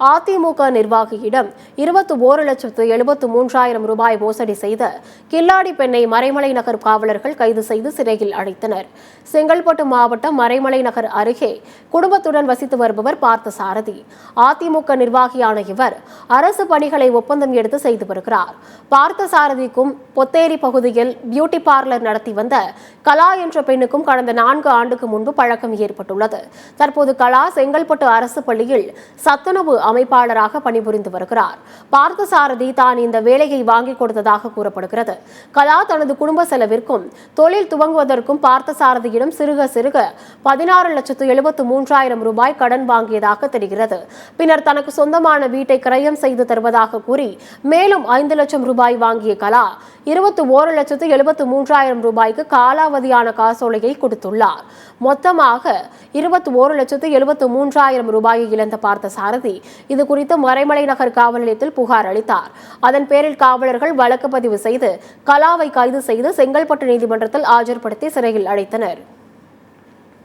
அதிமுக நிர்வாகியிடம் 21,73,000 ரூபாய் மோசடி செய்த கில்லாடி பெண்ணை மறைமலை நகர் காவலர்கள் கைது செய்து சிறையில் அடைத்தனர். செங்கல்பட்டு மாவட்டம் மறைமலை நகர் அருகே குடும்பத்துடன் வசித்து வருபவர் பார்த்தசாரதி. அதிமுக நிர்வாகியான இவர் அரசு பணிகளை ஒப்பந்தம் எடுத்து செய்து வருகிறார். பார்த்தசாரதிக்கும் பொத்தேரி பகுதியில் பியூட்டி பார்லர் நடத்தி வந்த கலா என்ற பெண்ணுக்கும் கடந்த 4 ஆண்டுக்கு முன்பு பழக்கம் ஏற்பட்டுள்ளது. தற்போது கலா செங்கல்பட்டு அரசு பள்ளியில் சத்துணவு அமைப்பாளராக பணிபுரிந்து வருகிறார். பார்த்தசாரதி தான் இந்த வேலையை வாங்கி கொடுத்ததாக கூறப்படுகிறது. கலா தனது குடும்ப செலவிற்கும் தொழில் துவங்குவதற்கும் பார்த்தசாரதியிடம் சிறுக சிறுக 16,73,000 ரூபாய் கடன் வாங்கியதாக தெரிகிறது. பின்னர் தனக்கு சொந்தமான வீட்டை கிரயம் செய்து தருவதாக கூறி மேலும் 5 லட்சம் ரூபாய் வாங்கிய கலா 21,73,000 ரூபாய்க்கு காலாவதியான காசோலையை கொடுத்துள்ளார். மொத்தமாக 21,73,000 ரூபாயை இழந்த பார்த்தசாரதி இது குறித்து மறைமலை நகர் காவல் நிலையத்தில் புகார் அளித்தார். அதன் பேரில் காவலர்கள் வழக்கு பதிவு செய்து கலாவை கைது செய்து செங்கல்பட்டு நீதிமன்றத்தில் ஆஜர்படுத்தி சிறையில் அடைத்தனர்.